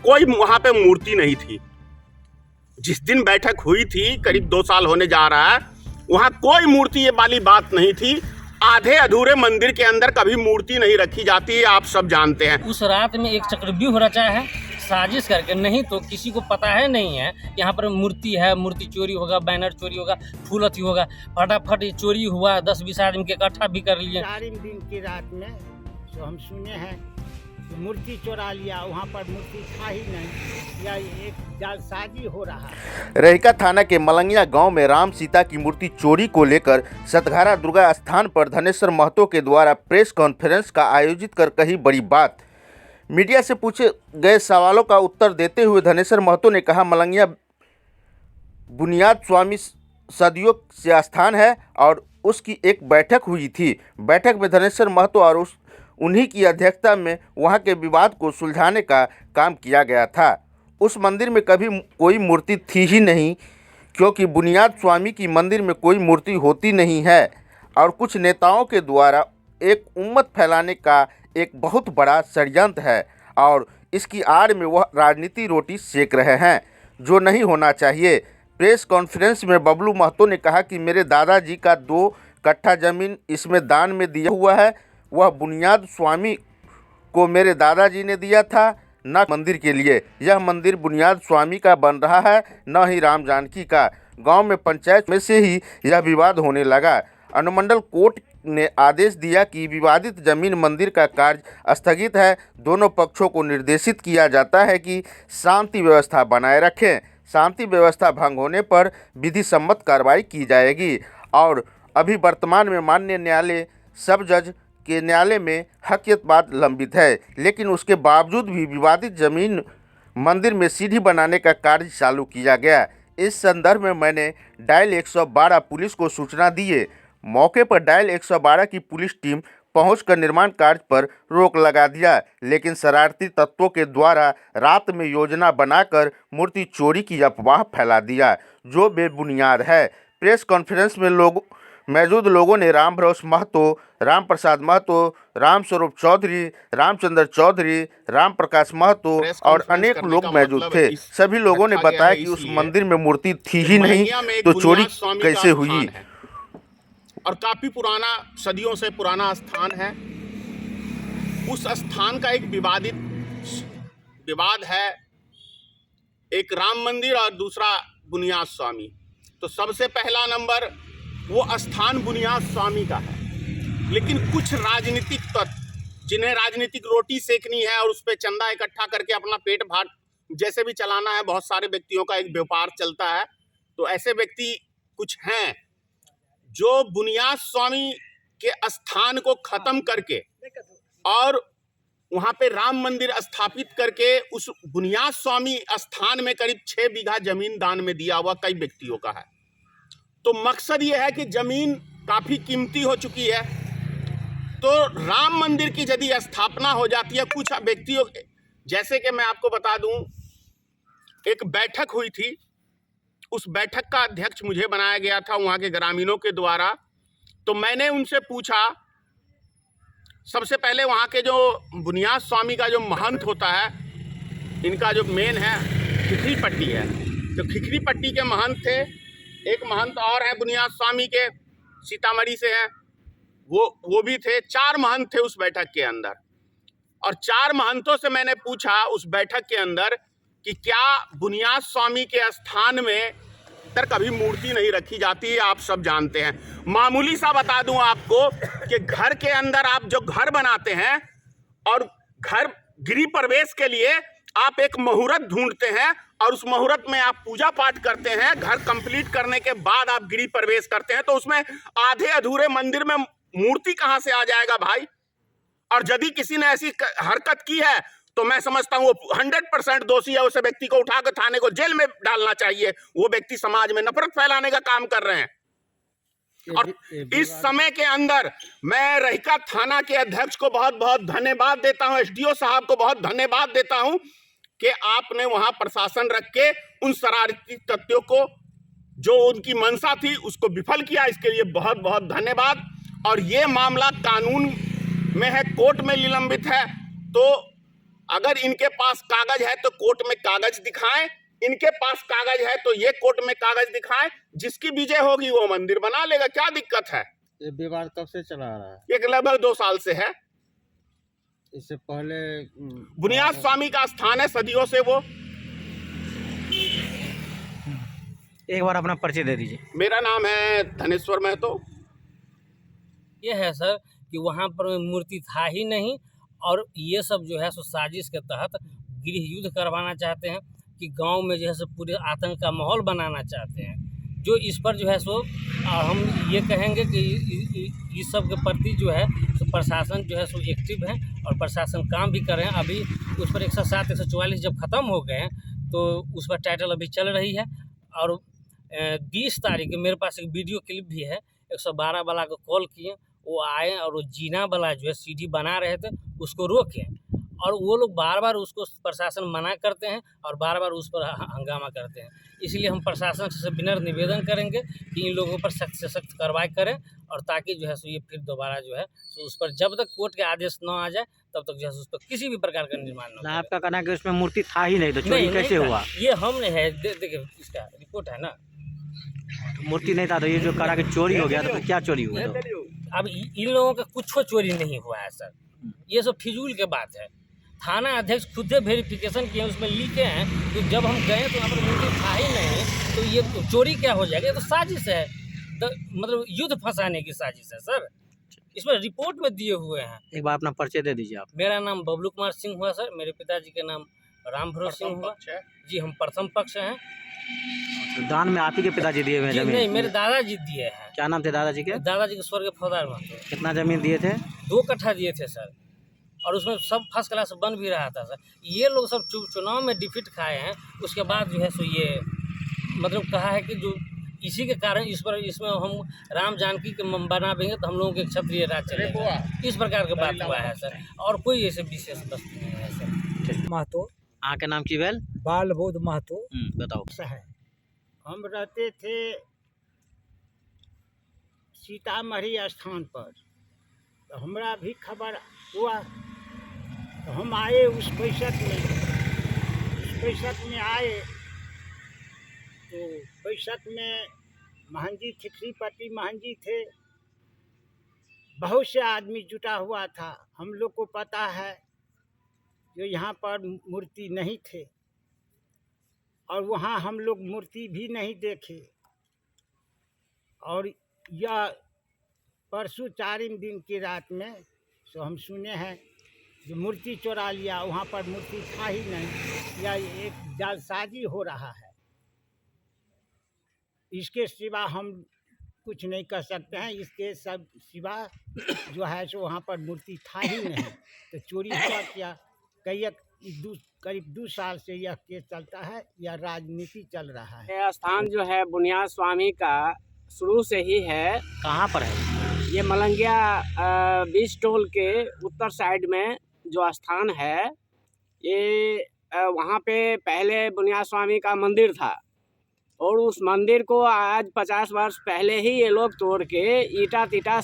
कोई वहां पे मूर्ति नहीं थी। जिस दिन बैठक हुई थी, करीब 2 साल होने जा रहा है, वहां कोई मूर्ति ये वाली बात नहीं थी। आधे अधूरे मंदिर के अंदर कभी मूर्ति नहीं रखी जाती है, आप सब जानते हैं। उस रात में एक चक्रव्यूह रचा है साजिश करके, नहीं तो किसी को पता है नहीं है यहाँ पर मूर्ति है, मूर्ति चोरी होगा, बैनर चोरी होगा, फूल अथी होगा। फटाफट चोरी हुआ, 10-20 आदमी के इकट्ठा भी कर लिए। 4 दिन की रात में जो हम सुने हैं कि मूर्ति चोरा लिया, वहाँ पर मूर्ति था ही नहीं, या एक जालसाजी हो रहा है। रहिका थाना के मलंगिया गांव में राम सीता की मूर्ति चोरी को लेकर सतघारा दुर्गा स्थान पर धनेश्वर महतो के द्वारा प्रेस कॉन्फ्रेंस का आयोजित कर कही बड़ी बात। मीडिया से पूछे गए सवालों का उत्तर देते हुए धनेश्वर महतो ने कहा, मलंगिया बुनियाद स्वामी सदियों से स्थान है और उसकी एक बैठक हुई थी। बैठक में धनेश्वर महतो और उन्हीं की अध्यक्षता में वहां के विवाद को सुलझाने का काम किया गया था। उस मंदिर में कभी कोई मूर्ति थी ही नहीं, क्योंकि बुनियाद स्वामी की मंदिर में कोई मूर्ति होती नहीं है और कुछ नेताओं के द्वारा एक उम्मत फैलाने का एक बहुत बड़ा षड्यंत्र है और इसकी आड़ में वह राजनीति रोटी सेक रहे हैं, जो नहीं होना चाहिए। प्रेस कॉन्फ्रेंस में बबलू महतो ने कहा कि मेरे दादाजी का 2 कट्ठा ज़मीन इसमें दान में दिया हुआ है। वह बुनियाद स्वामी को मेरे दादाजी ने दिया था, न मंदिर के लिए। यह मंदिर बुनियाद स्वामी का बन रहा है, न ही राम जानकी का। गांव में पंचायत में से ही यह विवाद होने लगा। अनुमंडल कोर्ट ने आदेश दिया कि विवादित जमीन मंदिर का कार्य स्थगित है। दोनों पक्षों को निर्देशित किया जाता है कि शांति व्यवस्था बनाए रखें। शांति व्यवस्था भंग होने पर विधि सम्मत कार्रवाई की जाएगी। और अभी वर्तमान में माननीय न्यायालय सब जज के न्यायालय में हकियतवाद लंबित है, लेकिन उसके बावजूद भी विवादित जमीन मंदिर में सीढ़ी बनाने का कार्य चालू किया गया। इस संदर्भ में मैंने डायल 112 पुलिस को सूचना दी। मौके पर डायल 112 की पुलिस टीम पहुंचकर निर्माण कार्य पर रोक लगा दिया, लेकिन शरारती तत्वों के द्वारा रात में योजना बनाकर मूर्ति चोरी की अफवाह फैला दिया, जो बेबुनियाद है। प्रेस कॉन्फ्रेंस में मौजूद लोगों ने राम भरोसे महतो, राम प्रसाद महतो, राम स्वरूप चौधरी, रामचंद्र चौधरी, राम प्रकाश महतो और अनेक लोग मौजूद थे। सभी लोगों ने बताया कि उस मंदिर में मूर्ति थी ही नहीं, तो चोरी कैसे हुई। और काफी पुराना, सदियों से पुराना स्थान है। उस स्थान का एक विवाद है, एक राम मंदिर और दूसरा बुनियाद स्वामी। तो सबसे पहला नंबर वो स्थान बुनियाद स्वामी का है, लेकिन कुछ राजनीतिक तत्व जिन्हें राजनीतिक रोटी सेकनी है और उस पर चंदा इकट्ठा करके अपना पेट भाट जैसे भी चलाना है, बहुत सारे व्यक्तियों का एक व्यापार चलता है। तो ऐसे व्यक्ति कुछ हैं जो बुनियाद स्वामी के स्थान को खत्म करके और वहां पे राम मंदिर स्थापित करके उस बुनियाद स्वामी स्थान में करीब 6 बीघा जमीन दान में दिया हुआ कई व्यक्तियों का है। तो मकसद ये है कि जमीन काफी कीमती हो चुकी है, तो राम मंदिर की यदि स्थापना हो जाती है, कुछ व्यक्तियों, जैसे कि मैं आपको बता दूं, एक बैठक हुई थी, उस बैठक का अध्यक्ष मुझे बनाया गया था वहाँ के ग्रामीणों के द्वारा। तो मैंने उनसे पूछा, सबसे पहले वहाँ के जो बुनियाद स्वामी का जो महंत होता है, इनका जो मेन है खिखरी पट्टी है, तो खिखरी पट्टी के महंत थे। एक महंत और हैं बुनियाद स्वामी के, सीतामढ़ी से हैं, वो भी थे। 4 महंत थे उस बैठक के अंदर। और 4 महंतों से मैंने पूछा उस बैठक के अंदर कि क्या बुनियाद स्वामी के स्थान में कभी मूर्ति नहीं रखी जाती है। आप सब जानते हैं। मामूली सा बता दूं आपको कि घर के अंदर आप जो घर बनाते हैं और घर गृह प्रवेश के लिए आप एक मुहूर्त ढूंढते हैं और उस मुहूर्त में आप पूजा पाठ करते हैं। घर कंप्लीट करने के बाद आप गृह प्रवेश करते हैं, तो उसमें आधे अधूरे मंदिर में मूर्ति कहां से आ जाएगा भाई। और यदि किसी ने ऐसी हरकत की है तो मैं समझता हूँ वो 100% दोषी है। उस व्यक्ति को उठाकर थाने को जेल में डालना चाहिए। वो व्यक्ति समाज में नफरत फैलाने का काम कर रहे हैं। और इस समय के अंदर मैं रहिका थाना के अध्यक्ष को बहुत बहुत धन्यवाद देता हूं, एसडीओ साहब को बहुत धन्यवाद देता हूं कि आपने वहां प्रशासन रख के उन शरारती तत्वों को, जो उनकी मंशा थी, उसको विफल किया। इसके लिए बहुत बहुत धन्यवाद। और ये मामला कानून में है, कोर्ट में निलंबित है। तो अगर इनके पास कागज है तो कोर्ट में कागज दिखाएं, इनके पास कागज है तो ये कोर्ट में कागज दिखाएं, जिसकी विजय होगी वो मंदिर बना लेगा, क्या दिक्कत है। ये विवाद कब से चला आ रहा है? ये लगभग 2 साल से है। इससे पहले बुनियाद स्वामी का स्थान है सदियों से वो। एक बार अपना परिचय दे दीजिए। मेरा नाम है धनेश्वर महतो। ये है सर कि वहाँ पर मूर्ति था ही नहीं, और ये सब जो है सो साजिश के तहत गृह युद्ध करवाना चाहते हैं कि गांव में जो है सो पूरे आतंक का माहौल बनाना चाहते हैं। जो इस पर जो है सो हम ये कहेंगे कि इस सब के प्रति जो है सो प्रशासन जो है सो एक्टिव है और प्रशासन काम भी कर रहे हैं। अभी उस पर 107, 144 जब ख़त्म हो गए हैं तो उस पर टाइटल अभी चल रही है। और 20 तारीख को मेरे पास एक वीडियो क्लिप भी है, 112 वाला को कॉल किए, वो आए और वो जीना वाला जो है सीढ़ी बना रहे थे उसको रोके, और वो लोग बार बार उसको प्रशासन मना करते हैं और बार बार उस पर हंगामा करते हैं। इसलिए हम प्रशासन से विनम्र निवेदन करेंगे कि इन लोगों पर सख्त से सख्त कार्रवाई करें, और ताकि जो है सो ये फिर दोबारा जो है सो उस पर जब तक कोर्ट के आदेश न आ जाए तब तक जो है सो उस पर किसी भी प्रकार का निर्माण न हो। आपका कहना है कि उसमें मूर्ति था ही नहीं, तो चोरी कैसे था। हुआ? ये हमने है, देखिए इसका रिपोर्ट है ना। मूर्ति नहीं था तो ये जो करा कि चोरी हो गया, तो फिर क्या चोरी हुआ? अब इन लोगों का कुछ चोरी नहीं हुआ है सर, ये सब फिजूल के बात है। थाना अध्यक्ष खुद वेरिफिकेशन किए, उसमें लिखे हैं कि जब हम गए तो यहाँ पर मूर्ति था ही नहीं, तो ये चोरी क्या हो जाएगा, ये तो साजिश है, तो मतलब युद्ध फंसाने की साजिश है सर, इसमें रिपोर्ट में दिए हुए हैं। एक बार अपना परिचय दे दीजिए आप। मेरा नाम बबलू कुमार सिंह हुआ सर, मेरे पिताजी के नाम राम भरोस सिंह हुआ जी, हम प्रथम पक्ष हैं। तो दान में आप ही के पिताजी दिए हुए हैं जी जमीन? नहीं, मेरे दादाजी दिए हैं। क्या नाम थे दादाजी के? दादाजी के स्वर्गीय फौजदार महतो। कितना जमीन दिए थे? 2 कट्ठा दिए थे सर, और उसमें सब फर्स्ट क्लास बन भी रहा था सर। ये लोग सब चुनाव में डिफीट खाए हैं, उसके बाद जो है सो ये मतलब कहा है कि जो इसी के कारण इसमें हम राम जानकी के बना देंगे तो हम लोगों के क्षत्रिय राज चलेगा, इस प्रकार की बात हुआ है सर, और कोई ऐसे विशेष वस्तु नहीं है सर। महतो, हाँ के नाम की बेल? बाल बोध महतो बताओ। है। हम रहते थे सीतामढ़ी स्थान पर, तो हमरा भी खबर हुआ तो हम आए उस बैसक में आए तो बैसक में महंजी ठिकरीपट्टी महंजी थे, बहुत से आदमी जुटा हुआ था। हम लोग को पता है जो यहाँ पर मूर्ति नहीं थे, और वहाँ हम लोग मूर्ति भी नहीं देखे, और यह परसों 4 दिन की रात में सो हम सुने हैं जो मूर्ति चुरा लिया, वहाँ पर मूर्ति था ही नहीं, या एक जालसाजी हो रहा है। इसके सिवा हम कुछ नहीं कर सकते हैं, इसके सब सिवा जो है सो वहाँ पर मूर्ति था ही नहीं, तो चोरी हुआ क्या। करीब 2 साल से यह केस चलता है, यह राजनीति चल रहा है। यह स्थान जो है बुनियाद स्वामी का शुरू से ही है। कहाँ पर है ये? मलंगिया बीच टोल के उत्तर साइड में जो स्थान है, ये वहाँ पे पहले बुनियाद स्वामी का मंदिर था, और उस मंदिर को आज 50 वर्ष पहले ही ये लोग तोड़ के ईटा तीटा